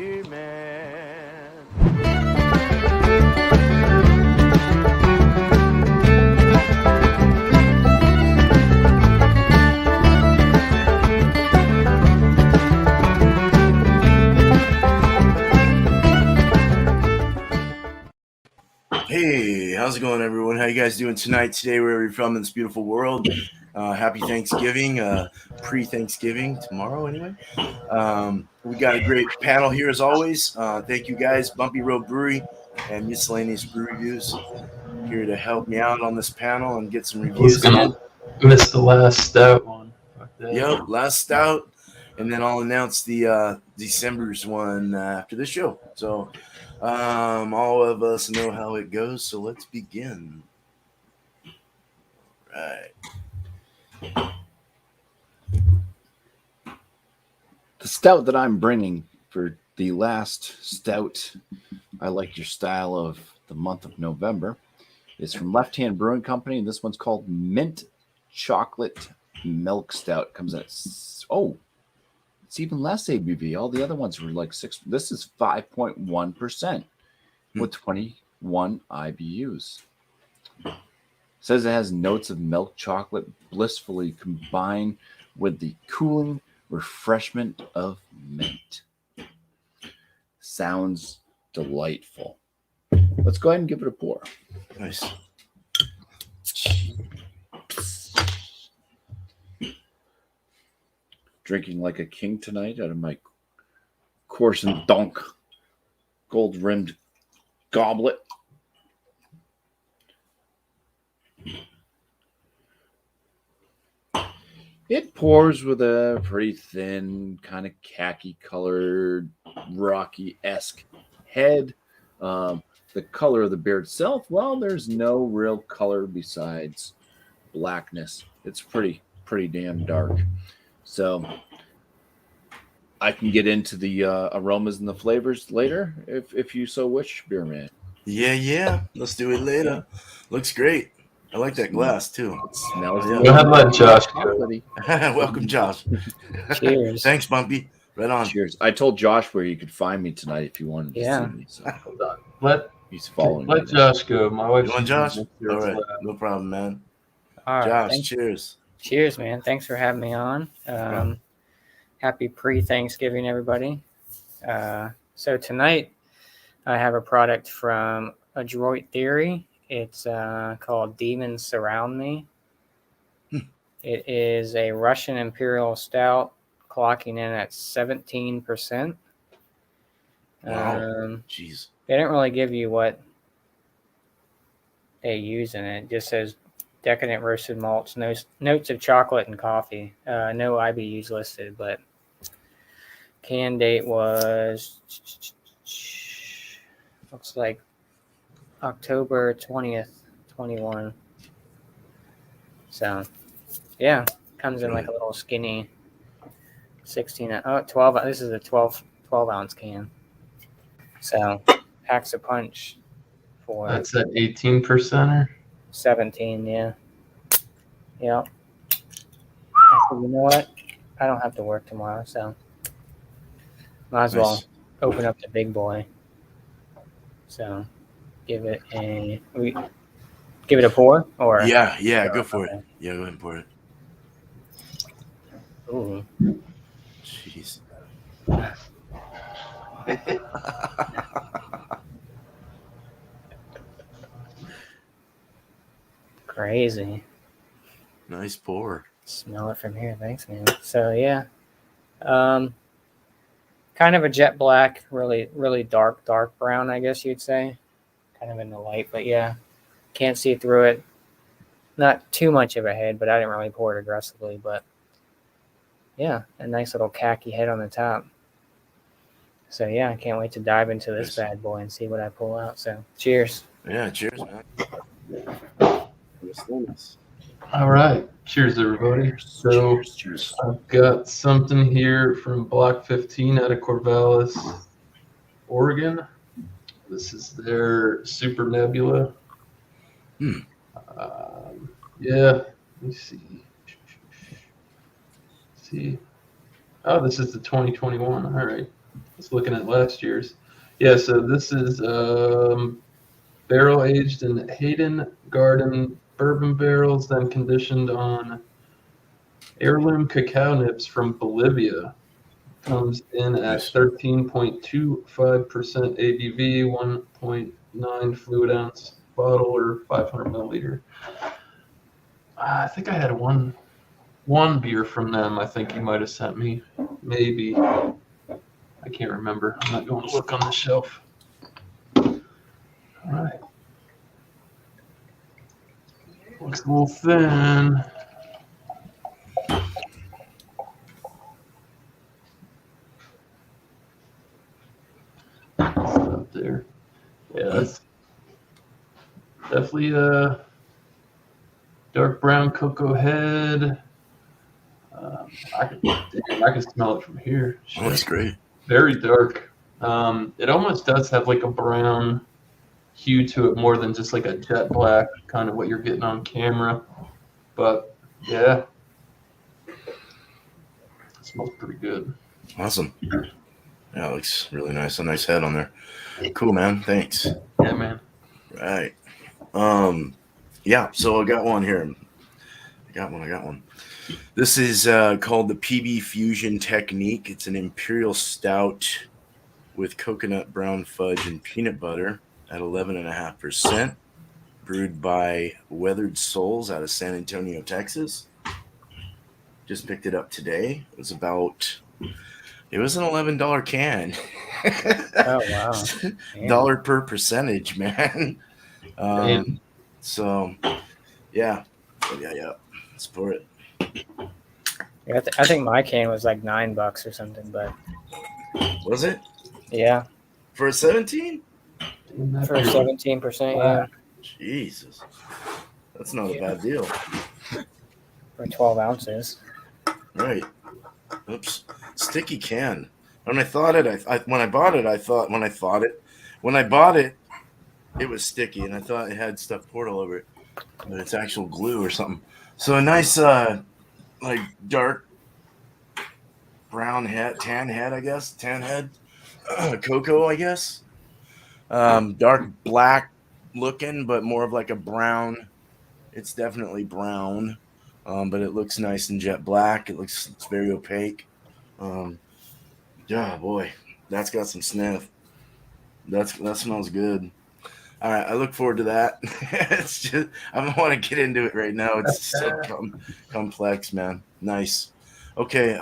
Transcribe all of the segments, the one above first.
beer man. Hey, how's it going, everyone? How you guys doing tonight, today, wherever you're from in this beautiful world? Happy Thanksgiving, pre-Thanksgiving, tomorrow anyway. We got a great panel here as always. Thank you guys, Bumpy Road Brewery and Miscellaneous Brew Reviews, here to help me out on this panel and get some I was reviews gonna miss the last stout one. Fuck that. Yep, last stout, and then I'll announce the December's one after the show. So all of us know how it goes, so let's begin. Right. The stout that I'm bringing for the last stout, I like your style of the month of November, is from Left Hand Brewing Company, and this one's called Mint Chocolate Milk Stout. Comes at it's even less ABV. All the other ones were like 6. This is 5.1% with 21 IBUs. Says it has notes of milk chocolate blissfully combined with the cooling refreshment of mint. Sounds delightful. Let's go ahead and give it a pour. Nice. Drinking like a king tonight out of my Course and Donk gold rimmed goblet. It pours with a pretty thin, kind of khaki colored, rocky-esque head. The color of the beer itself, well, there's no real color besides blackness. It's pretty damn dark. So I can get into the aromas and the flavors later if you so wish, beer man. Yeah. Let's do it later. Looks great. I like that glass too. It smells. Yeah. Go ahead and let Josh go. Welcome, Josh. Cheers. Thanks, Bumpy. Right on. Cheers. I told Josh where you could find me tonight if you wanted to see me. So Hold on. he's following Let me. Josh go. My wife. You want Josh? All right. No problem, man. All right. Josh, cheers. Cheers, man. Thanks for having me on. Happy pre-Thanksgiving, everybody. So tonight I have a product from Adroit Theory. It's called Demons Surround Me. It is a Russian Imperial Stout, clocking in at 17%. Wow. Jeez. They didn't really give you what they use in it. It just says decadent roasted malts, notes of chocolate and coffee. No IBUs listed, but can date was looks like October 20th, 21. So, yeah, comes in like a little skinny 12. This is a 12 ounce can. So, packs a punch for That's at 18%. 17, yeah. Yep. You know what? I don't have to work tomorrow, so might as well open up the big boy. So give it a pour, or Yeah, go for it. Yeah, go ahead and pour it. Ooh. Jeez. Crazy. Nice pour. Smell it from here. Thanks, man. So yeah. Kind of a jet black, really dark brown, I guess you'd say. Kind of in the light, but yeah. Can't see through it. Not too much of a head, but I didn't really pour it aggressively, but yeah, a nice little khaki head on the top. So yeah, I can't wait to dive into this bad boy and see what I pull out. So cheers. Yeah, cheers, man. All right. Cheers, everybody. So Cheers. I've got something here from Block 15 out of Corvallis, Oregon. This is their Super Nebula. Yeah, let me see. Oh, this is the 2021. All right. was looking at last year's. Yeah, so this is barrel aged in Hayden Garden bourbon barrels, then conditioned on heirloom cacao nibs from Bolivia. Comes in at Nice. 13.25% ABV, 1.9 fluid ounce bottle or 500 milliliter. I think I had one beer from them. I think you might have sent me, maybe. I can't remember. I'm not going to look on the shelf. All right. Looks a little thin. Up there. Yeah, that's definitely a dark brown cocoa head. I can smell it from here. Oh, that's great. Very dark. It almost does have like a brown hue to it more than just like a jet black, kind of what you're getting on camera. But yeah, it smells pretty good. Awesome. Yeah, it looks really nice. A nice head on there. Cool, man. Thanks. Yeah, man. Right. Yeah, so I got one here. I got one. This is called the PB Fusion Technique. It's an imperial stout with coconut brown fudge and peanut butter at 11.5%, brewed by Weathered Souls out of San Antonio, Texas. Just picked it up today. It was an $11 can. Oh wow. Dollar per percentage, man. So yeah. Let's pour it. Yeah, I think my can was like $9 or something, but Was it? yeah, For a 17? for 17%, yeah, Jesus. That's not a bad deal. for 12 ounces. Right. Oops. Sticky can. When I bought it, it was sticky, and I thought it had stuff poured all over it, but it's actual glue or something. So a nice, like dark brown head, tan head, cocoa, I guess. Dark black looking, but more of like a brown. It's definitely brown, but it looks nice and jet black. It's very opaque. Yeah, boy, that's got some sniff. That smells good. All right, I look forward to that. It's just I don't want to get into it right now. It's so complex, man. Nice. Okay,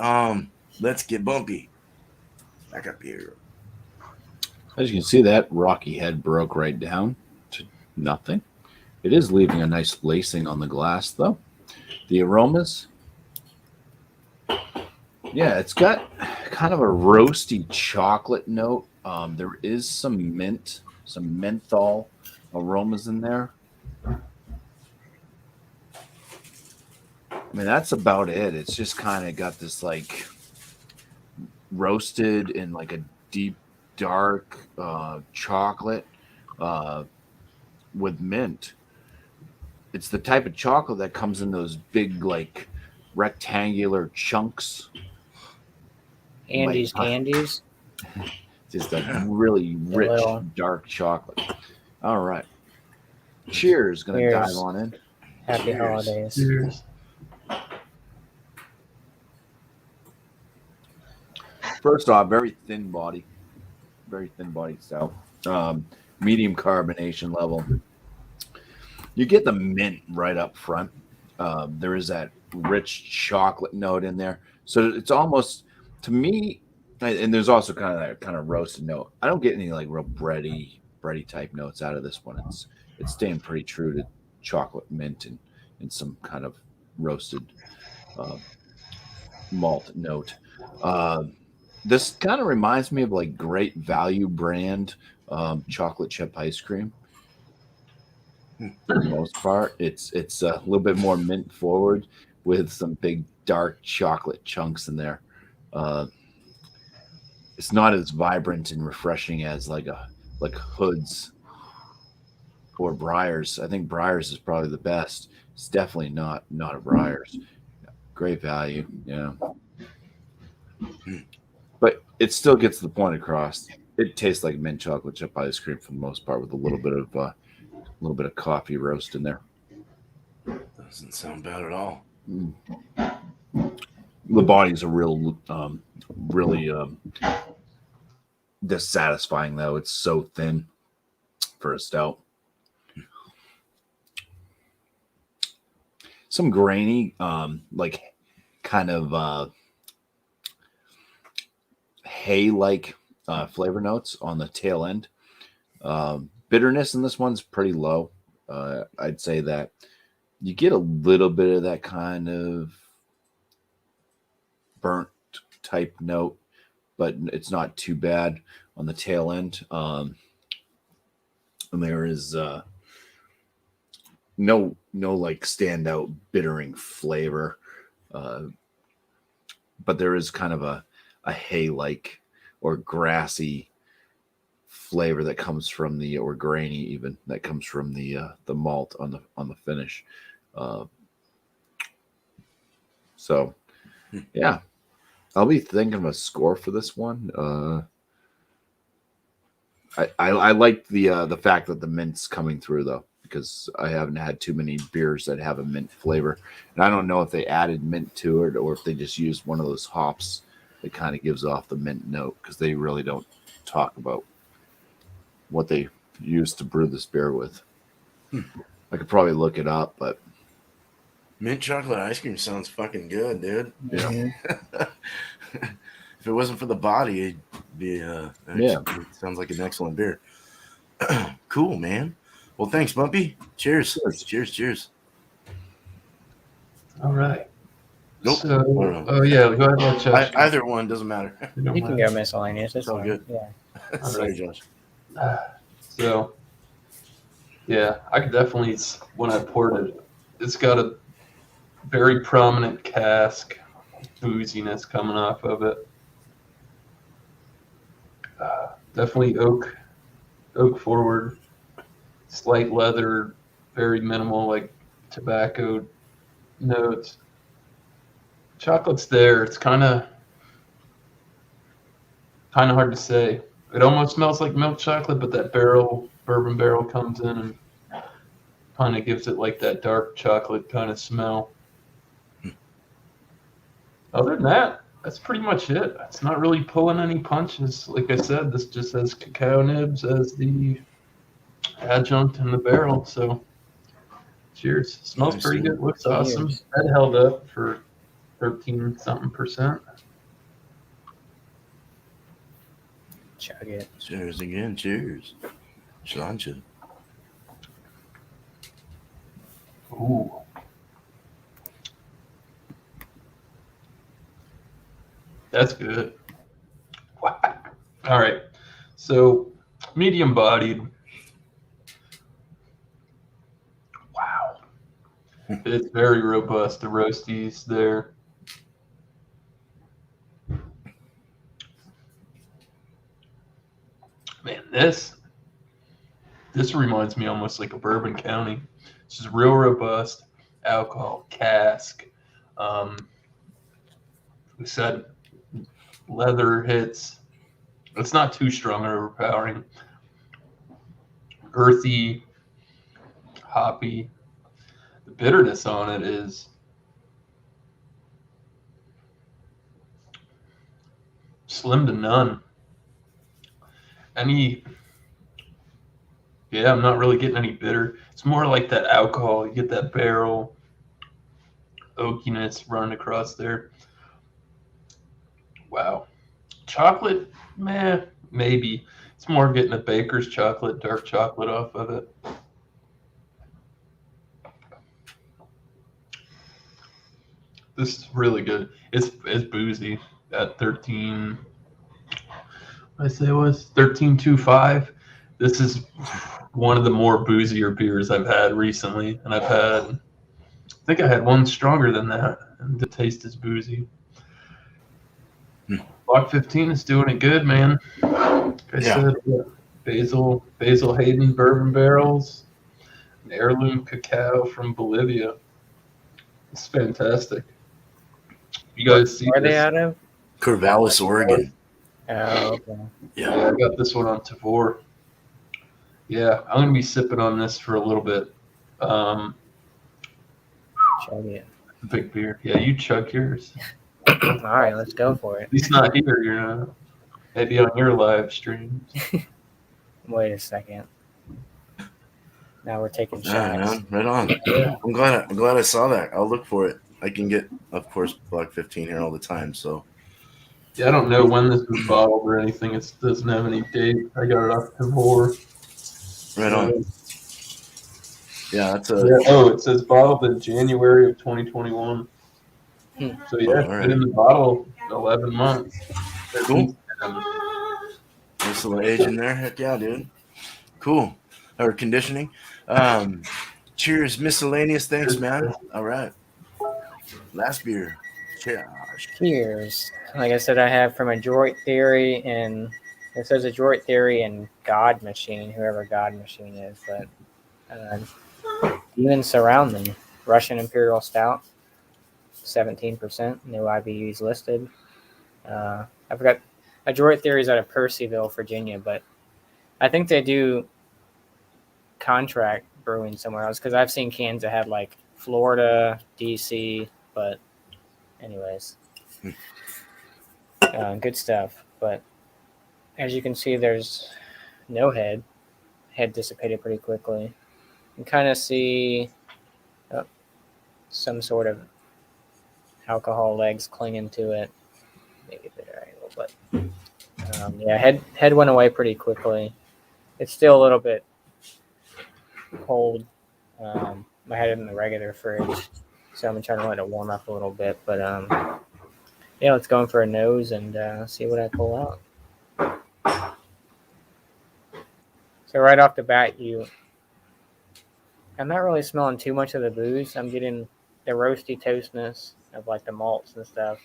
let's get bumpy. Back up here. As you can see, that rocky head broke right down to nothing. It is leaving a nice lacing on the glass, though. The aromas, yeah, it's got kind of a roasty chocolate note. There is some mint, some menthol aromas in there. I mean, that's about it. It's just kind of got this like roasted in like a deep, dark chocolate with mint. It's the type of chocolate that comes in those big, like rectangular chunks. Andes candies. Just a really rich, little. dark chocolate. All right. Cheers. Gonna Cheers. dive on in. Happy Cheers. holidays. Cheers. First off, very thin body stout. Medium carbonation level. You get the mint right up front. There is that rich chocolate note in there. So it's almost, to me, and there's also kind of that kind of roasted note. I don't get any like real bready type notes out of this one. It's staying pretty true to chocolate mint and some kind of roasted malt note. This kind of reminds me of like Great Value brand chocolate chip ice cream. For the most part, it's a little bit more mint forward with some big dark chocolate chunks in there. It's not as vibrant and refreshing as like Hood's or Briar's. I think Briar's is probably the best. It's definitely not a Briar's. Great Value, yeah. But it still gets the point across. It tastes like mint chocolate chip ice cream for the most part, with a little bit of coffee roast in there. Doesn't sound bad at all. Mm. The body's a really dissatisfying though. It's so thin for a stout. Some grainy, like kind of hay-like flavor notes on the tail end. Bitterness in this one's pretty low. I'd say that you get a little bit of that kind of burnt type note, but it's not too bad on the tail end. And there is no like standout bittering flavor, but there is kind of a hay-like or grassy flavor that comes from the, or grainy even, that comes from the malt on the finish. So yeah, I'll be thinking of a score for this one. I like the fact that the mint's coming through though, because I haven't had too many beers that have a mint flavor, and I don't know if they added mint to it or if they just used one of those hops that kind of gives off the mint note, because they really don't talk about what they used to brew this beer with. I could probably look it up, but Mint chocolate ice cream sounds fucking good, dude. yeah. If it wasn't for the body, it'd be it sounds like an excellent beer. Cool, man. Well, thanks, Bumpy. Cheers. Cheers. All right. Nope. So, oh yeah, go ahead, let Josh. Either one doesn't matter. You You can go miscellaneous. It's all fine. good. Yeah. Sorry, Josh. So, yeah, I could definitely, when I poured it, it's got a very prominent cask booziness coming off of it. Definitely oak forward, slight leather, very minimal like tobacco notes. Chocolate's there. It's kind of hard to say. It almost smells like milk chocolate, but that bourbon barrel comes in and kind of gives it like that dark chocolate kind of smell. Other than that, that's pretty much it. It's not really pulling any punches. Like I said, this just has cacao nibs as the adjunct in the barrel. So, cheers. Smells Nice, pretty dude. good. Looks awesome. Cheers. That held up for 13-something%. Chug it. Cheers again. Cheers. Sláinte. Ooh. That's good. Wow. All right. So, medium bodied. Wow. It's very robust. The roasties there. Man, this reminds me almost like a Bourbon County. This is real robust alcohol cask. We said leather hits. It's not too strong or overpowering. Earthy, hoppy. The bitterness on it is slim to none. I'm not really getting any bitter. It's more like that alcohol. You get that barrel oakiness running across there. Wow. Chocolate, meh, maybe. It's more getting a baker's chocolate, dark chocolate off of it. This is really good. It's boozy at 13. I say it was 13.25. This is one of the more boozier beers I've had recently, and I think I had one stronger than that, and the taste is boozy. Block 15 is doing it good, man. Like I said, Basil Hayden bourbon barrels, an heirloom cacao from Bolivia. It's fantastic. You guys see Where are they this? out of? Corvallis, Oregon. Oh, okay. Yeah, I got this one on Tavor. Yeah, I'm gonna be sipping on this for a little bit. Chug it. Big beer. Yeah, you chug yours. All right, let's go for it. At least not here, you know. Maybe on your live streams. Wait a second. Now we're taking Yeah, shots. man, right on. I'm glad I saw that. I'll look for it. I can get, of course, Block 15 here all the time. So Yeah, I don't know when this was bottled or anything. It doesn't have any date. I got it off Tavor. right on. Yeah, that's a. Yeah, oh, it says bottled in January of 2021. Hmm. So yeah, Oh, all it's right. been in the bottle 11 months. Cool. Nice little age in there. Heck yeah, dude. Cool. Or conditioning. Cheers, miscellaneous. Thanks, man. All right. Last beer. Cheers. Cheers. Like I said, I have from Adroit Theory, and it says Adroit Theory and God Machine, whoever God Machine is, but even surround me. Russian Imperial Stout, 17%. No IBUs listed. I forgot. Adroit Theory is out of Percyville, Virginia, but I think they do contract brewing somewhere else because I've seen cans that had like Florida, DC, but anyways, good stuff. But as you can see, there's no head. Head dissipated pretty quickly. You can kind of see some sort of alcohol legs clinging to it. Maybe a better angle, but yeah, head went away pretty quickly. It's still a little bit cold. I had it in the regular fridge, so I'm trying to let it warm up a little bit. But yeah, let's go in for a nose and see what I pull out. So right off the bat, I'm not really smelling too much of the booze. I'm getting the roasty toastness of like the malts and stuff.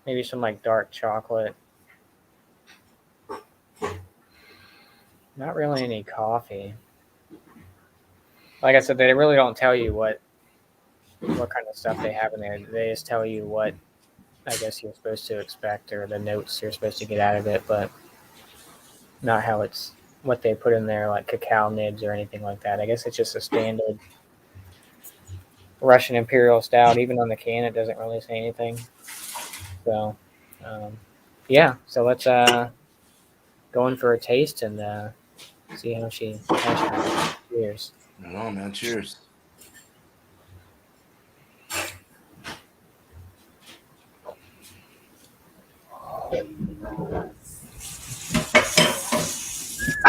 Maybe some like dark chocolate. Not really any coffee. Like I said, they really don't tell you what kind of stuff they have in there. They just tell you what I guess you're supposed to expect or the notes you're supposed to get out of it, but not how it's what they put in there, like cacao nibs or anything like that. I guess it's just a standard Russian Imperial Stout. Even on the can, it doesn't really say anything. So, yeah. So let's go in for a taste and see how she cheers. Right on, man. Cheers.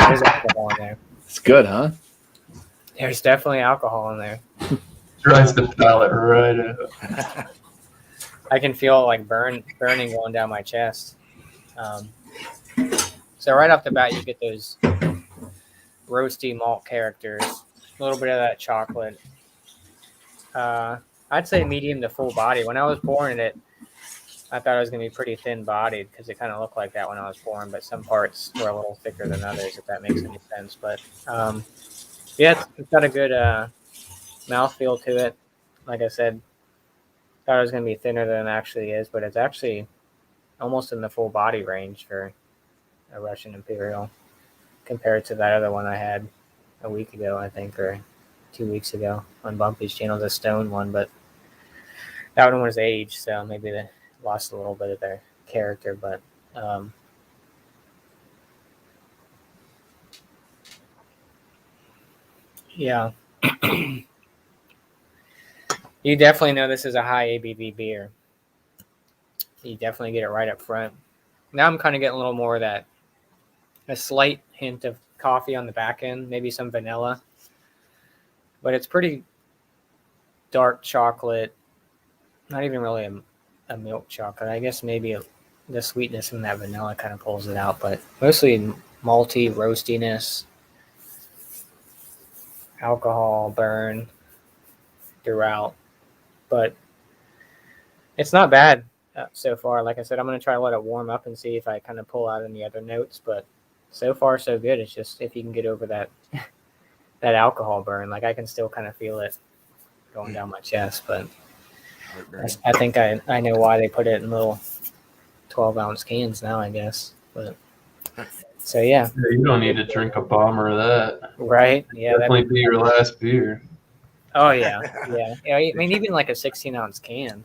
There's alcohol in there. It's good, huh? There's definitely alcohol in there. Dries the palate right out. I can feel like burning going down my chest. So right off the bat, you get those roasty malt characters, a little bit of that chocolate. I'd say medium to full body. When I was pouring it, I thought it was going to be pretty thin bodied because it kind of looked like that when I was pouring, but some parts were a little thicker than others, if that makes any sense. But yeah, it's got a good mouthfeel to it. Like I said, thought it was going to be thinner than it actually is, but it's actually almost in the full body range for a Russian Imperial compared to that other one I had a week ago, I think, or 2 weeks ago on Bumpy's channel, the Stone one. But that one was aged, so maybe they lost a little bit of their character. But yeah. You definitely know this is a high ABV beer. You definitely get it right up front. Now I'm kind of getting a little more of that, a slight hint of coffee on the back end, maybe some vanilla. But it's pretty dark chocolate, not even really a milk chocolate. I guess maybe the sweetness from that vanilla kind of pulls it out, but mostly malty roastiness, alcohol burn throughout. But it's not bad so far. Like I said, I'm going to try to let it warm up and see if I kind of pull out any other notes, but so far so good. It's just if you can get over that that alcohol burn, like I can still kind of feel it going down my chest, but I think I know why they put it in little 12-ounce cans now, I guess. But so yeah, Yeah, you don't need to drink a bomber of that. right? Yeah, Definitely be your last beer. oh yeah. I mean, even like a 16-ounce can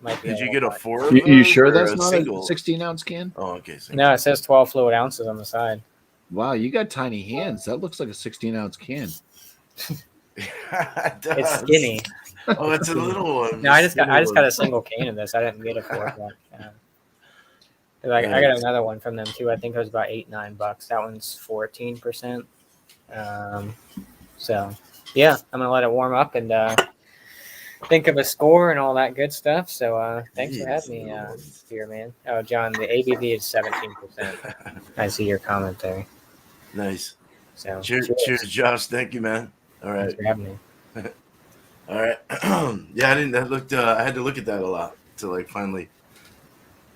might be. Did a you little get a much. 4 of You those sure or that's a not single? a 16-ounce can? Oh, okay. Single. No, it says 12 fluid ounces on the side. Wow, you got tiny hands. That looks like a 16-ounce can. It does. It's skinny. Oh, it's a little one. No, I just got Little one. a single can of this. I didn't get a 4-pack. I got Nice. another one from them too. I think it was about $8-9. That one's 14%. So yeah, I'm gonna let it warm up and think of a score and all that good stuff. So thanks for having me here, man. Oh, John, the ABV is 17%. I see your comment there. Nice. So Cheers, Josh. Thank you, man. All right. Thanks for having me. All right. Yeah, I had to look at that a lot to like finally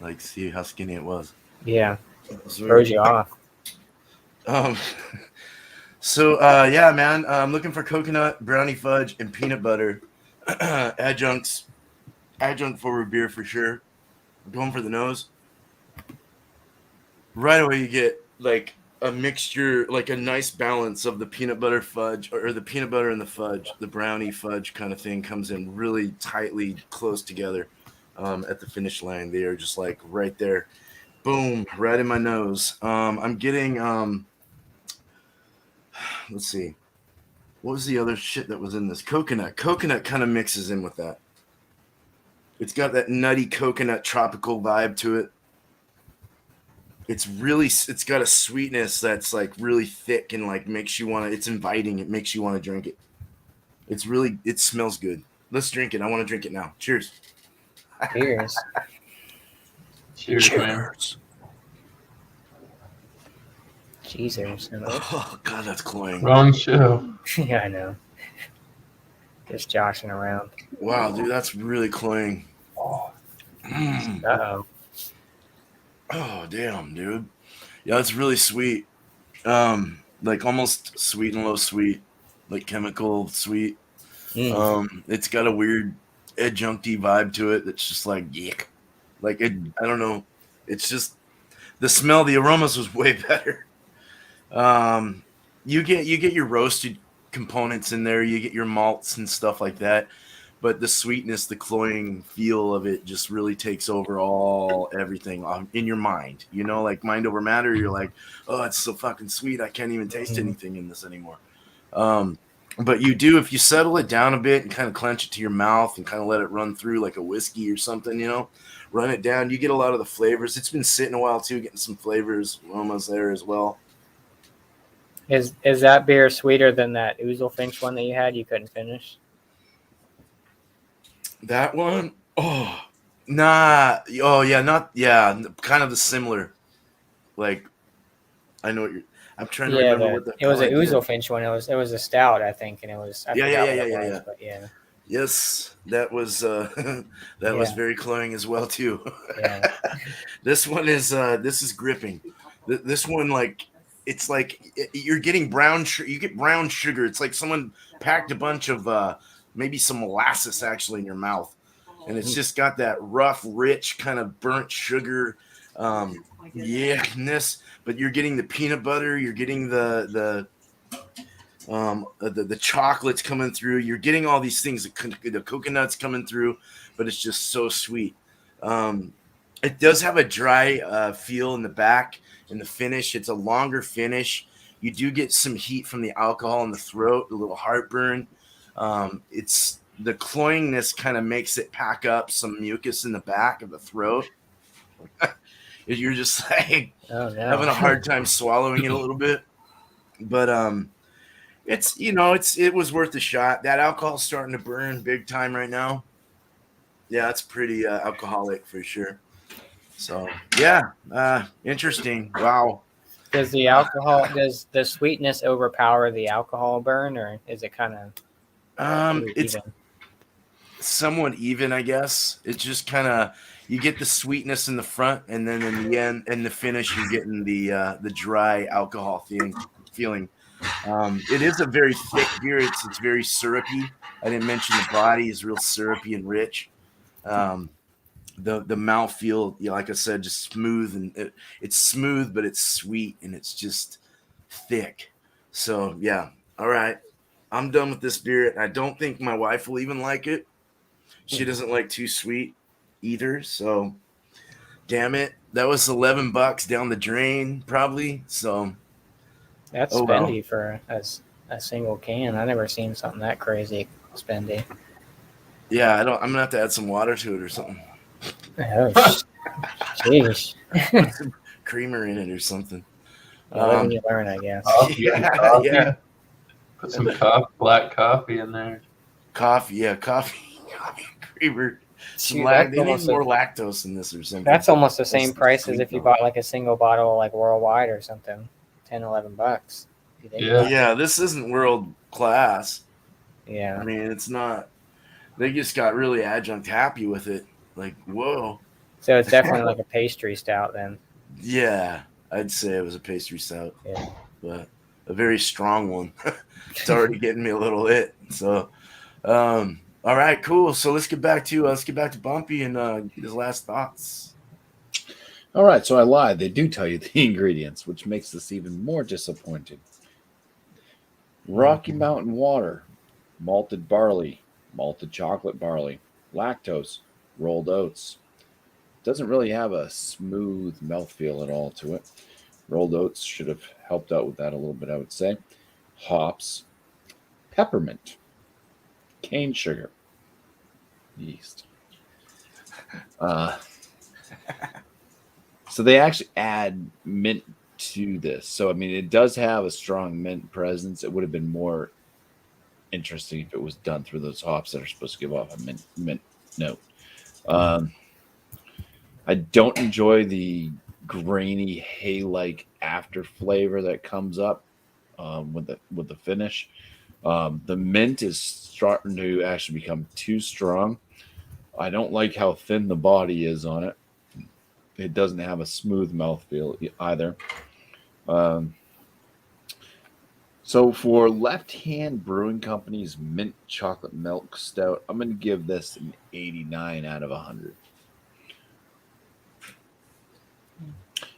like see how skinny it was. Yeah, So, throws you off. Yeah, man. I'm looking for coconut, brownie fudge, and peanut butter adjunct for root beer for sure. I'm going for the nose. Right away, you get like a mixture, like a nice balance of the peanut butter fudge or the peanut butter and the fudge. The brownie fudge kind of thing comes in really tightly close together at the finish line. They are just like right there. Boom, right in my nose. I'm getting, let's see. What was the other shit that was in this? Coconut. Coconut kind of mixes in with that. It's got that nutty coconut tropical vibe to it. It's got a sweetness that's like really thick and like makes you want to, it's inviting. It makes you want to drink it. It smells good. Let's drink it. I want to drink it now. Cheers. Cheers. Cheers, man. Jesus. Oh, God, that's cloying. Wrong show. Yeah, I know. Just joshing around. Wow, dude, that's really cloying. Uh-oh. Oh, damn, dude. Yeah, it's really sweet. Like almost sweet and low sweet, like chemical sweet. It's got a weird adjuncty vibe to it that's just like yuck. Like it, I don't know. It's just the smell, the aromas was way better. You get your roasted components in there, you get your malts and stuff like that, but the sweetness, the cloying feel of it just really takes over everything in your mind, you know, like mind over matter. You're like, oh, it's so fucking sweet, I can't even taste anything in this anymore. But you do, if you settle it down a bit and kind of clench it to your mouth and kind of let it run through like a whiskey or something, you know, run it down, you get a lot of the flavors. It's been sitting a while too, getting some flavors, aromas there as well. Is that beer sweeter than that Ouzel Finch one that you had? You couldn't finish. That one? Oh, nah. Oh, yeah, kind of the similar. Like, I know what you're. I'm trying to remember what the. It was an Ouzel Finch one. It was a stout, I think, and it was. I forgot what it was, but yeah. Yes, that was was very cloying as well too. Yeah. This one is this is gripping. This one, like, it's like you're getting brown. You get brown sugar. It's like someone packed a bunch of maybe some molasses actually in your mouth, and it's just got that rough, rich kind of burnt sugar, yuckness. But you're getting the peanut butter. You're getting the chocolates coming through. You're getting all these things. The coconuts coming through, but it's just so sweet. It does have a dry feel in the back. In the finish, it's a longer finish. You do get some heat from the alcohol in the throat, a little heartburn. It's the cloyingness kind of makes it pack up some mucus in the back of the throat. You're just like having a hard time swallowing it a little bit, but it was worth a shot. That alcohol's starting to burn big time right now. Yeah, it's pretty alcoholic for sure. So yeah, interesting. Wow. Does the sweetness overpower the alcohol burn, or is it kind of it's somewhat even, I guess. It's just kind of, you get the sweetness in the front, and then in the end, in the finish, you're getting the dry alcohol feeling. It is a very thick beer. It's very syrupy. I didn't mention the body is real syrupy and rich. the mouthfeel, like I said, just smooth, and it's smooth, but it's sweet, and it's just thick. So yeah, all right, I'm done with this beer. I don't think my wife will even like it. She doesn't like too sweet either. So damn it, that was $11 down the drain probably. So That's oh well. spendy for a single can. I never seen something that crazy spendy. Yeah, I'm gonna have to add some water to it or something. Oh, jeez. Put some creamer in it or something. Live and you learn, I guess. Coffee. Yeah. Put some black coffee in there. Coffee creamer. Shoot, They that's need almost more lactose in this or something. That's almost the same It's price as sweet if you though. bought like a single bottle like worldwide or something. $10-11. You think? Yeah. Yeah, this isn't world class. I Yeah. mean, it's not. They just got really adjunct happy with it. Like, whoa. So it's definitely like a pastry stout then. Yeah, I'd say it was a pastry stout, Yeah. but a very strong one. It's already getting me a little lit. So, all right, cool. So let's get back to Bumpy and get his last thoughts. All right, so I lied. They do tell you the ingredients, which makes this even more disappointing. Rocky Mountain water, malted barley, malted chocolate barley, lactose, rolled oats. Doesn't really have a smooth mouthfeel at all to it. Rolled oats should have helped out with that a little bit, I would say. Hops, peppermint, cane sugar, yeast. So they actually add mint to this. So, I mean, it does have a strong mint presence. It would have been more interesting if it was done through those hops that are supposed to give off a mint note. I don't enjoy the grainy hay-like after flavor that comes up with the finish. The mint is starting to actually become too strong. I don't like how thin the body is on it. It doesn't have a smooth mouthfeel either. So for Left Hand Brewing Company's Mint Chocolate Milk Stout, I'm going to give this an 89 out of 100.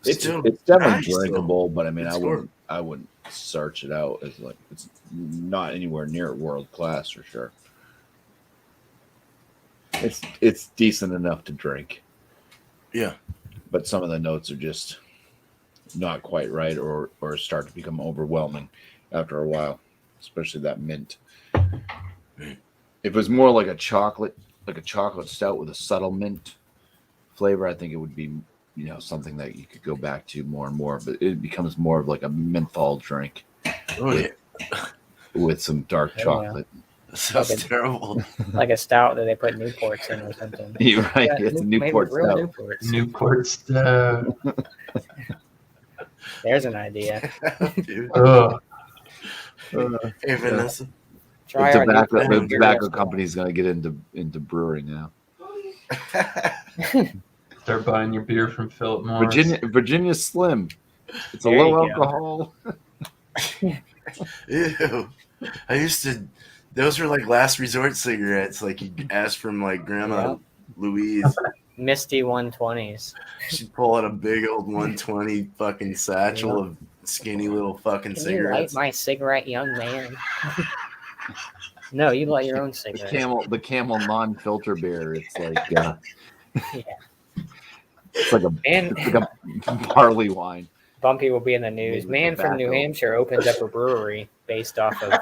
It's definitely nice, drinkable, but I mean, Good I wouldn't search it out as like it's not anywhere near world class for sure. It's decent enough to drink. Yeah. But some of the notes are just not quite right or start to become overwhelming after a while, especially that mint. If it was more like a chocolate stout with a subtle mint flavor, I think it would be, something that you could go back to more and more, but it becomes more of like a menthol drink with some dark chocolate. That sounds terrible. Like a stout that they put Newports in or something. You're right. It's a Newport stout. Newports. Newport stout. There's an idea. Dude. Ugh. Hey, Vanessa. Try The our tobacco Newport company's going to get into brewing now. Start buying your beer from Philip Morris. Virginia Slim. It's a There you low go. alcohol. Ew. Those were like last resort cigarettes. Like you ask from like Grandma Louise. Misty 120s. She'd pull out a big old 120 fucking satchel of skinny little fucking Can you light cigarettes. my cigarette, young man? No, you light your own The cigarette. Camel non-filter beer. It's like Yeah. it's like a barley wine. Bumpy will be in the news. Maybe Man from New tobacco. Hampshire opens up a brewery based off of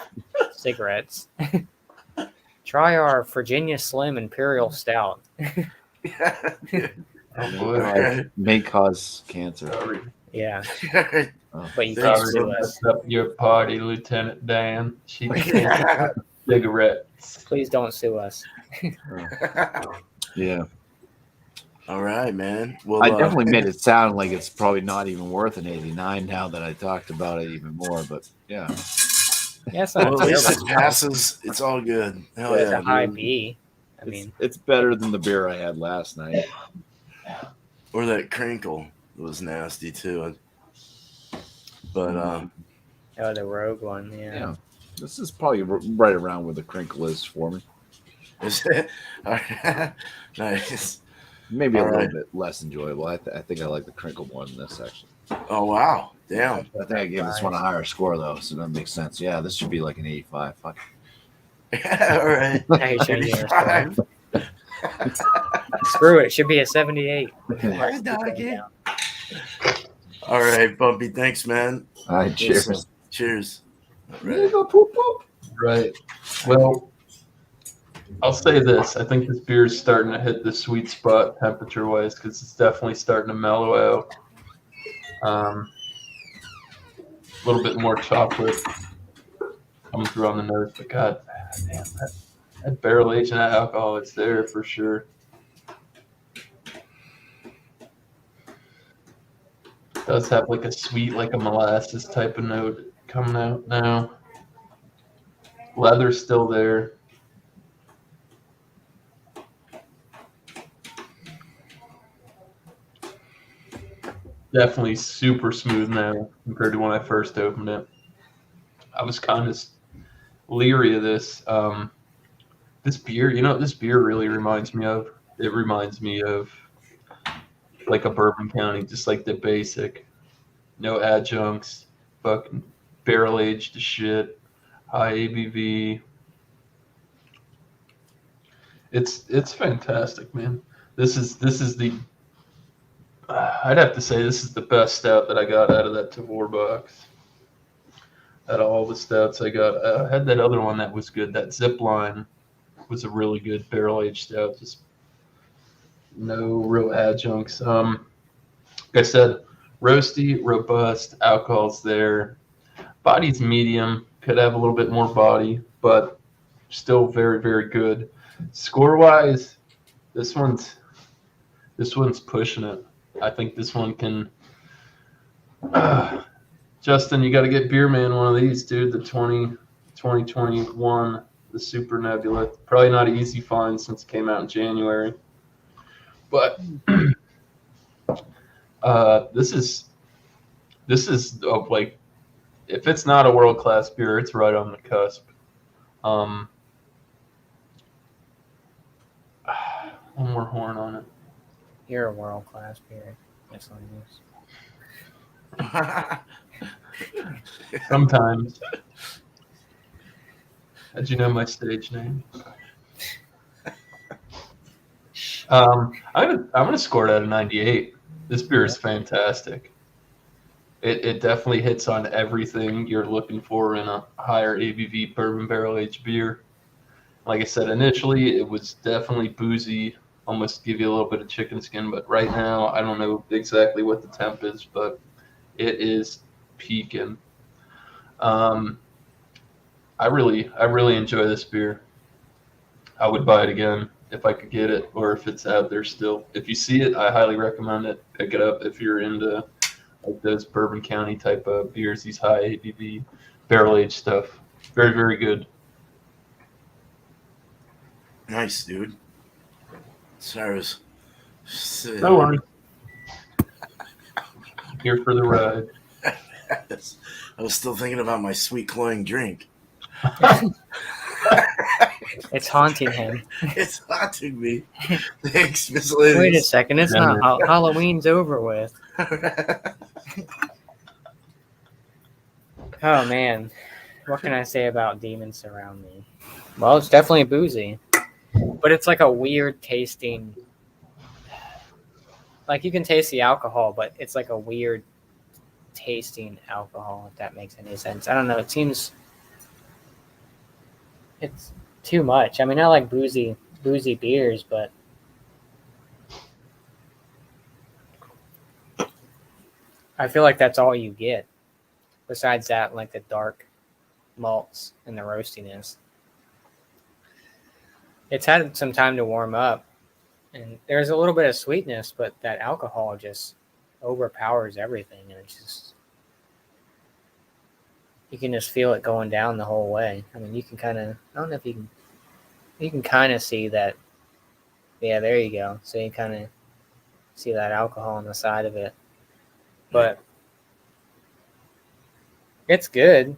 cigarettes. Try our Virginia Slim Imperial Stout. Oh boy. May cause cancer. Sorry. Yeah, Oh. but you can't Thanks, sue Sorry to us. mess up your party, Lieutenant Dan. She can't cigarettes. Please don't sue us. Yeah. All right, man. Well, I definitely made it sound like it's probably not even worth an 89 now that I talked about it even more, but yeah. Yeah, it's not well, at least it terrible. passes. It's all good. Hell It's yeah, a high dude. B. I mean, It's better than the beer I had last night. Or that crinkle was nasty too. But oh, the Rogue one. Yeah. Yeah. This is probably right around where the crinkle is for me. is it? All right. Nice. maybe All a little right. bit less enjoyable. I think I like the crinkle more than this actually. Oh wow, damn. I think I gave this one a higher score though, so that makes sense. Yeah, this should be like an 85. Fuck. All right. Now you're changing your score. 85. Screw it. It should be a 78. Yeah, doggy. All right, Bumpy. Thanks, man. All right, cheers. Cheers. All There you right. go, poop, poop. Right. Well, I'll say this. I think this beer is starting to hit the sweet spot temperature-wise because it's definitely starting to mellow out. A little bit more chocolate coming through on the nose, but God damn, that barrel aged and that alcohol, it's there for sure. It does have like a sweet, like a molasses type of note coming out now. Leather's still there. Definitely super smooth now compared to when I first opened it. I was kind of leery of this. This beer, this beer really reminds me of. It reminds me of like a Bourbon County, just like the basic, no adjuncts, fucking barrel aged shit, high ABV. It's fantastic, man. This is the. I'd have to say this is the best stout that I got out of that Tavor box. Out of all the stouts I got, I had that other one that was good. That Zipline was a really good barrel aged stout. Just no real adjuncts. Like I said, roasty, robust, alcohol's there. Body's medium. Could have a little bit more body, but still very, very good. Score wise, this one's pushing it. I think this one can. Justin, you got to get Beer Man one of these, dude. The 2021, the Super Nebula. Probably not an easy find since it came out in January. But this is like, if it's not a world class beer, it's right on the cusp. One more horn on it. You're a world class beer. Yes, I guess. Sometimes. How'd you know my stage name? I'm gonna score it at a 98. This beer is fantastic. It definitely hits on everything you're looking for in a higher ABV bourbon barrel aged beer. Like I said, initially it was definitely boozy, almost give you a little bit of chicken skin. But right now, I don't know exactly what the temp is, but it is peaking. I really enjoy this beer. I would buy it again if I could get it, or if it's out there still. If you see it, I highly recommend it. Pick it up if you're into like those Bourbon County type of beers, these high ABV barrel aged stuff. Very, very good. Nice, dude. Sarah's. No worries. Here for the ride. I was still thinking about my sweet cloying drink. It's haunting him. It's haunting me. Thanks, Miss Ladies. Wait a second. It's not Halloween's over with. Oh, man. What can I say about Demons Surround Me? Well, it's definitely boozy. But it's like a weird tasting. Like you can taste the alcohol, but it's like a weird tasting alcohol, if that makes any sense. I don't know. It seems it's too much. I mean, I like boozy beers, but I feel like that's all you get. Besides that, like the dark malts and the roastiness. It's had some time to warm up, and there's a little bit of sweetness, but that alcohol just overpowers everything, and it's just you can just feel it going down the whole way. I mean, you can kind of, I don't know if you can kind of see that. Yeah, there you go. So you kind of see that alcohol on the side of it, but it's good.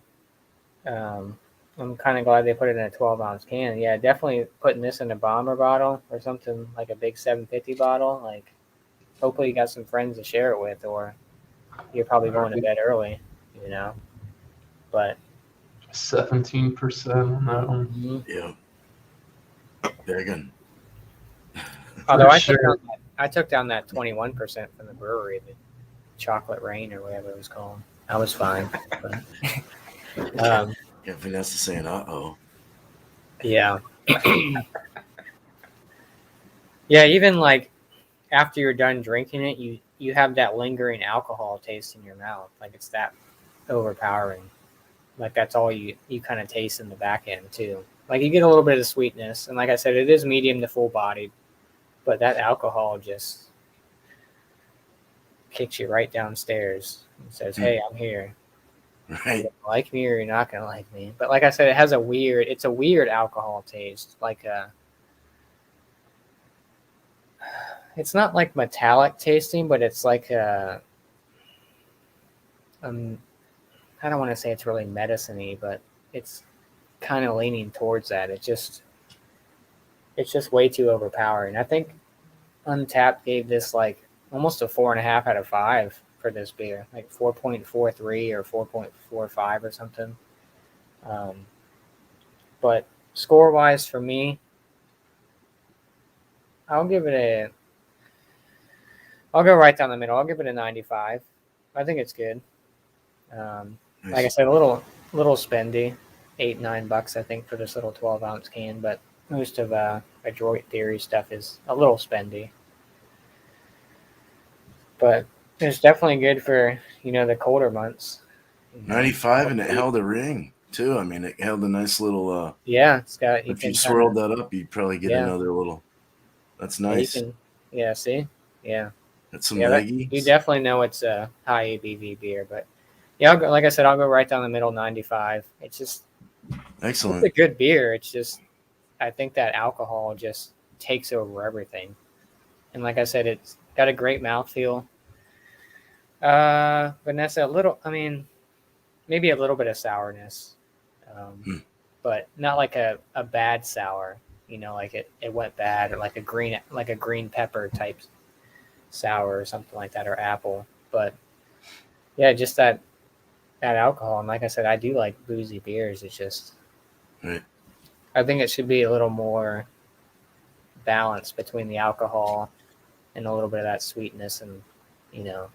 I'm kind of glad they put it in a 12-ounce can. Yeah, definitely putting this in a bomber bottle or something like a big 750 bottle. Like, hopefully you got some friends to share it with, or you're probably going to bed early, you know. But 17% on that one. Yeah. Begging. although For sure. I took down that 21% from the brewery, the chocolate rain or whatever it was called. I was fine. But, Yeah, Vanessa saying, "Uh-oh." yeah. Yeah, even like after you're done drinking it, you have that lingering alcohol taste in your mouth. Like it's that overpowering. Like that's all you kind of taste in the back end too. Like you get a little bit of sweetness, and like I said, it is medium to full bodied, but that alcohol just kicks you right downstairs and says, "Hey, I'm here. You're Right. gonna like me or you're not gonna like me." But like I said, it's a weird alcohol taste. Like it's not like metallic tasting, but it's like um, I don't want to say it's really medicine-y, but it's kind of leaning towards that. It's just way too overpowering. I think Untapped gave this like almost a 4.5 out of 5 for this beer, like 4.43 or 4.45 or something. Um, but score wise for me, I'll give it a. I'll go right down the middle. I'll give it a 95. I think it's good. Like I Nice. said, a little spendy, $8-9 I think for this little 12-ounce can, but most of Adroit Theory stuff is a little spendy. But it's definitely good for the colder months. 95, and it held a ring too. I mean, it held a nice little. Yeah, it's got you If you can swirled that up, you'd probably get yeah another little. That's yeah you nice. can see yeah That's some yeah that you leggies. definitely know it's a high ABV beer, but yeah, like I said, I'll go right down the middle, 95. It's a Excellent. good beer. It's just I think that alcohol just takes over everything, and like I said, it's got a great mouthfeel. Vanessa, a little. I mean, maybe a little bit of sourness, um, Hmm. but not like a bad sour. Like it went bad, or like a green pepper type sour or something like that, or apple. But yeah, just that alcohol. And like I said, I do like boozy beers. It's just Right. I think it should be a little more balanced between the alcohol and a little bit of that sweetness, and you know,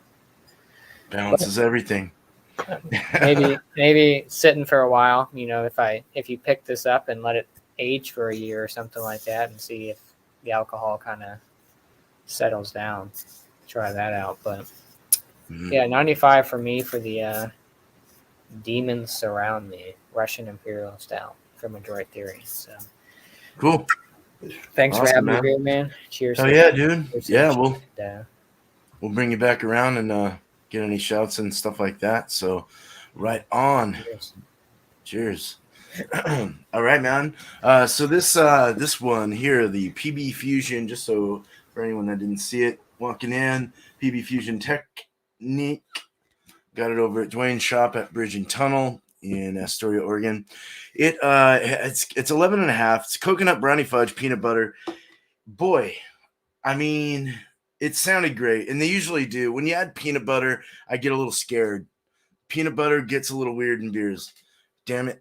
but Balances everything. maybe sitting for a while. If you pick this up and let it age for a year or something like that, and see if the alcohol kind of settles down. Try that out. But Mhm. yeah, 95 for me for the Demons Surround Me Russian Imperial Stout from Adroit Theory. So Cool. thanks for Awesome, having me man. here, man. Cheers Hell to yeah, that. dude. Yeah, Conversation. And, we'll bring you back around and get any shouts and stuff like that. So, right on. cheers. Cheers. All right, man. So this one here, the PB Fusion, just so for anyone that didn't see it walking in, PB Fusion Technique. Got it over at Dwayne's shop at Bridge and Tunnel in Astoria, Oregon. It's 11 and a half. It's coconut brownie fudge, peanut butter. Boy, I mean, it sounded great, and they usually do. When you add peanut butter, I get a little scared. Peanut butter gets a little weird in beers. Damn it.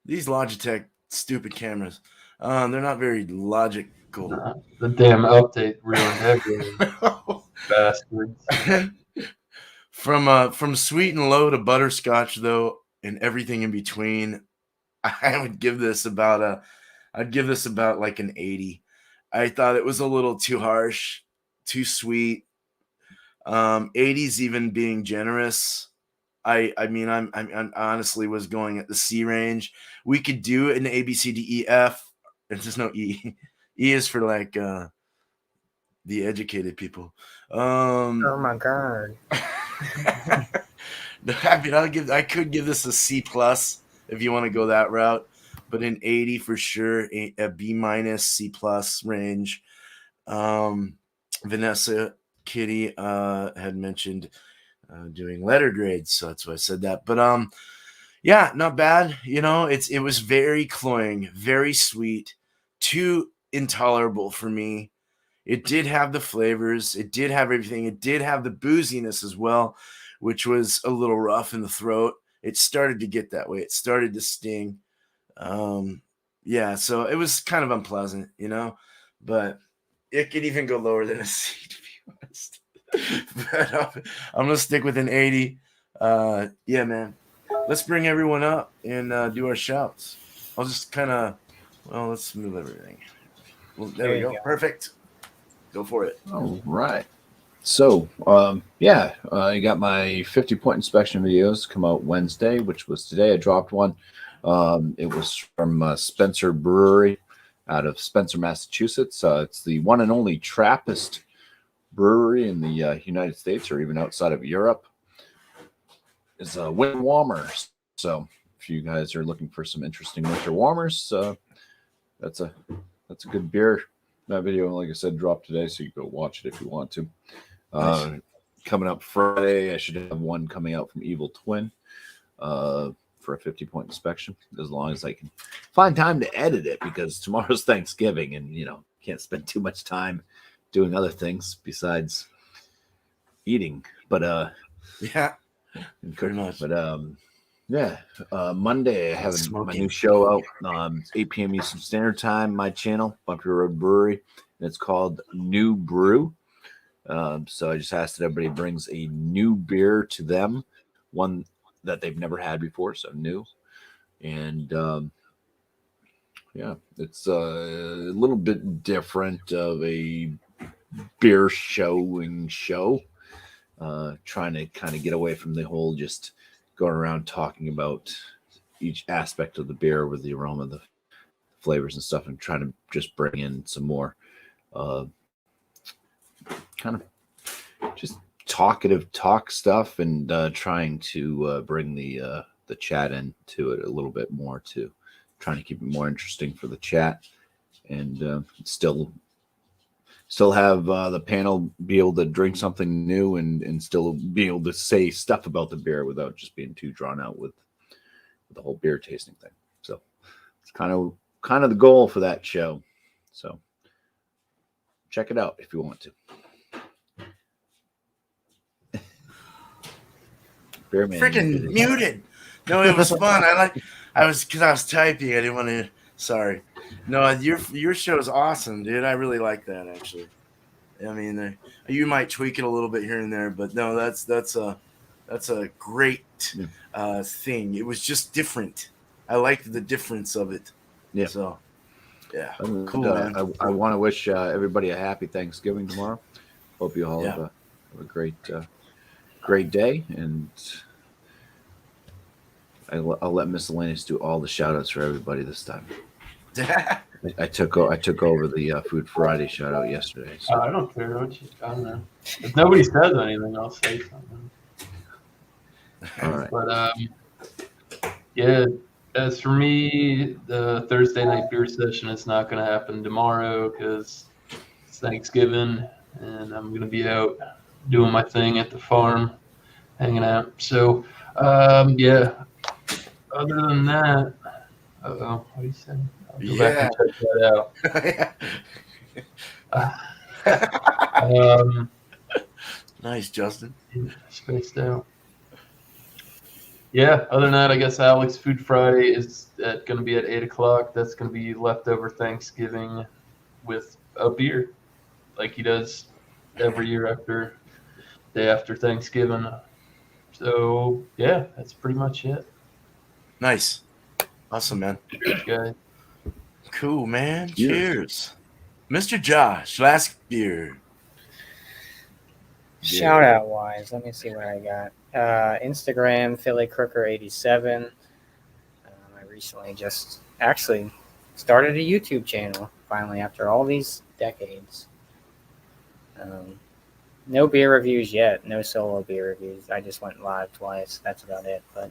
These Logitech stupid cameras. They're not very logical. Nah, the damn update ruined everything. Bastards. From sweet and low to butterscotch though, and everything in between, I'd give this about like an 80. I thought it was a little too harsh, too sweet. 80s even being generous. I mean I'm honestly was going at the C range. We could do an A B C D E F. There's just no E. E is for like the educated people. Oh my god. I mean, I could give this a C plus if you want to go that route, but an 80 for sure, a B minus C plus range. Vanessa Kitty had mentioned doing letter grades, so that's why I said that. But Yeah, not bad. It was very cloying, very sweet, too intolerable for me. It did have the flavors, it did have everything, it did have the booziness as well, which was a little rough in the throat. It started to get that way. It started to sting. Yeah, so it was kind of unpleasant, but it could even go lower than a C, to be honest. But I'm gonna stick with an 80. Yeah, man. Let's bring everyone up and do our shouts. I'll just kind of, well, let's move everything. Well, there we There you go. go. Perfect. Go for it. All right. So, I got my 50-point inspection videos come out Wednesday, which was today. I dropped one. It was from Spencer Brewery out of Spencer, Massachusetts. It's the one and only Trappist brewery in the United States or even outside of Europe. It's winter warmers. So, if you guys are looking for some interesting winter warmers, that's a good beer. That video, like I said, dropped today, so you can go watch it if you want to. Nice. Coming up Friday, I should have one coming out from Evil Twin for a 50-point inspection, as long as I can find time to edit it, because tomorrow's Thanksgiving and, can't spend too much time doing other things besides eating. But Yeah, pretty much. But Monday I have my Smoking. new show out, 8 p.m. Eastern Standard Time, my channel, Bumpy Road Brewery, and it's called New Brew. So I just asked that everybody brings a new beer to them, one that they've never had before, so new. And it's a little bit different of a beer showing show. Trying to kind of get away from the whole just going around talking about each aspect of the beer with the aroma, the flavors and stuff, and trying to just bring in some more kind of just talkative talk stuff, and trying to bring the chat into it a little bit more, to trying to keep it more interesting for the chat, and still have the panel be able to drink something new, and still be able to say stuff about the beer without just being too drawn out with the whole beer tasting thing. So it's kind of the goal for that show. So check it out if you want to. Beer man, Freaking muted. No, it was fun. I was typing. I didn't want to. Sorry. No, your show is awesome, dude. I really like that, actually. I mean, you might tweak it a little bit here and there, but no, that's a great thing. It was just different. I liked the difference of it. Yeah. So, yeah, and, cool, man. I want to wish everybody a happy Thanksgiving tomorrow. Hope you all Yeah. have a great day, and I'll let Miscellaneous do all the shout outs for everybody this time. I took over the Food Friday shout out yesterday. So. I don't care what you. I don't know. If nobody says anything, I'll say something. All right. But yeah. As for me, the Thursday night beer session is not going to happen tomorrow because it's Thanksgiving, and I'm going to be out doing my thing at the farm, hanging out. So, yeah. Other than that, what do you say? I'll go back and check that out. Nice, Justin. Spaced out. Yeah, other than that, I guess Alex Food Friday is going to be at 8 o'clock. That's going to be leftover Thanksgiving with a beer, like he does every year day after Thanksgiving. So, yeah, that's pretty much it. Nice. Awesome, man. Thanks, guys. Cool, man. Cheers. Mr. Josh, last beer. Shout out wise, let me see what I got. Instagram, Philly Crooker 87. I recently just actually started a YouTube channel finally after all these decades. No beer reviews yet, no solo beer reviews. I just went live twice. That's about it. But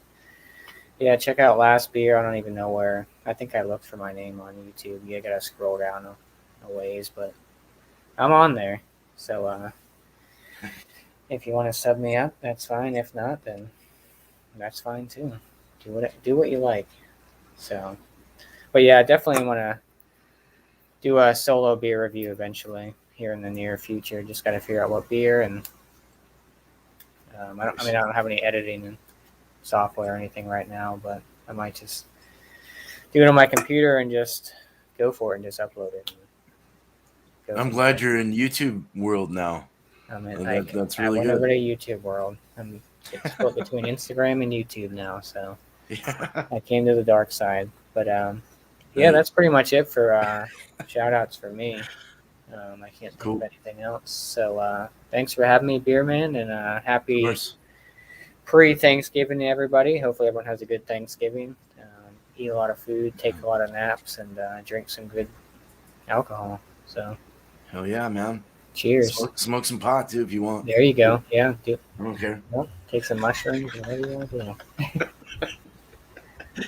yeah, check out Last Beer. I don't even know where. I think I looked for my name on YouTube. You gotta scroll down a ways, but I'm on there. So if you want to sub me up, that's fine. If not, then that's fine too. do what you like. So, but yeah, I definitely want to do a solo beer review eventually here in the near future. Just got to figure out what beer, and I don't have any editing software or anything right now, but I might just do it on my computer and just go for it and just upload it. I'm glad you're in YouTube world now. That's really I went good. over to YouTube world. I'm split between Instagram and YouTube now, so Yeah. I came to the dark side. But yeah, Right. that's pretty much it for shout outs for me. I can't think Cool. of anything else. So thanks for having me, Beer Man, and Of happy course. pre-Thanksgiving to everybody. Hopefully everyone has a good Thanksgiving. Eat a lot of food, take a lot of naps, and drink some good alcohol. So Hell yeah, man. cheers. Smoke some pot too if you want. There you go. Yeah. I don't care. Well, take some mushrooms, whatever you want to do.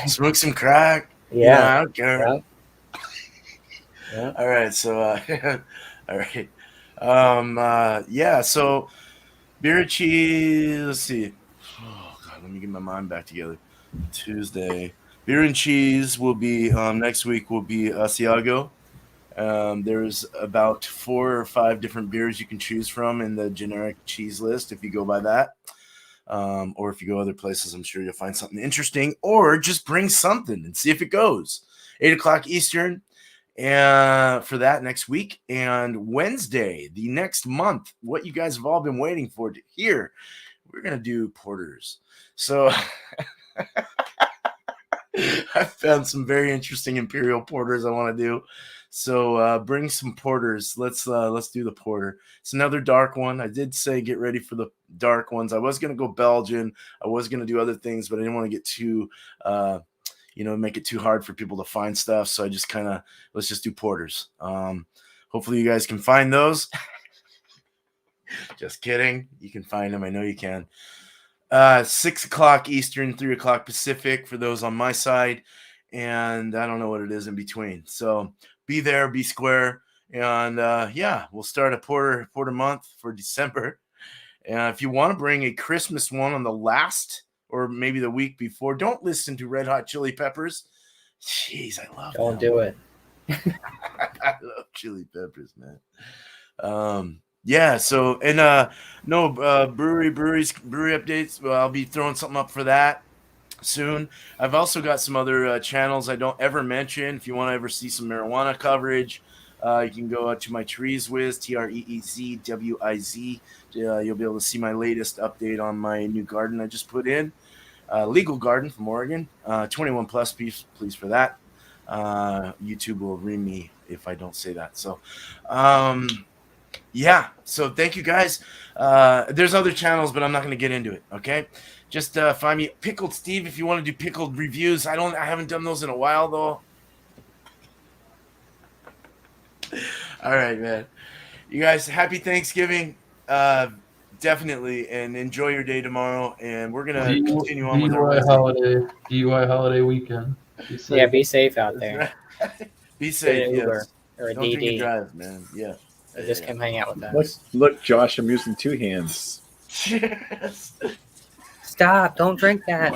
Smoke some crack. Yeah. I don't care. Yeah. Yeah. All right, so all right. Yeah, so beer and cheese, let's see. Oh god, let me get my mind back together. Tuesday. Beer and cheese will be next week will be Asiago. There's about 4 or 5 different beers you can choose from in the generic cheese list if you go by that. Or if you go other places, I'm sure you'll find something interesting, or just bring something and see if it goes. 8 o'clock Eastern for that next week. And Wednesday, the next month, what you guys have all been waiting for to hear, we're going to do porters. So I found some very interesting imperial porters I want to do. So bring some porters. Let's do the porter. It's another dark one. I did say get ready for the dark ones. I was gonna go Belgian. I was gonna do other things, but I didn't want to get too make it too hard for people to find stuff. So I just let's just do porters. Hopefully you guys can find those. Just kidding. You can find them. I know you can. 6 o'clock Eastern, 3 o'clock Pacific for those on my side. And I don't know what it is in between. So be there, be square. And we'll start a porter month for December. And if you want to bring a Christmas one on the last or maybe the week before, don't listen to Red Hot Chili Peppers. Jeez, I love Don't do it. I love Chili Peppers, man. Yeah, so and brewery updates. Well, I'll be throwing something up for that soon. I've also got some other channels I don't ever mention. If you want to ever see some marijuana coverage, you can go to my Treeswiz, TreeZWiz. You'll be able to see my latest update on my new garden I just put in. Legal garden from Oregon. 21 plus, please for that. YouTube will ream me if I don't say that. So, yeah. So thank you guys. There's other channels, but I'm not going to get into it. Okay. Just find me Pickled Steve if you want to do pickled reviews. I haven't done those in a while though. All right, man. You guys, happy Thanksgiving. Definitely, and enjoy your day tomorrow. And we're gonna continue on with our DUI holiday weekend. Be safe. Yeah, be safe out there. Be safe. Get an Uber Yes. or a Don't drink and DD. drive, man. Yeah. Or just come hang out with us. Look, Josh, I'm using 2 hands. Cheers. Stop! Don't drink that.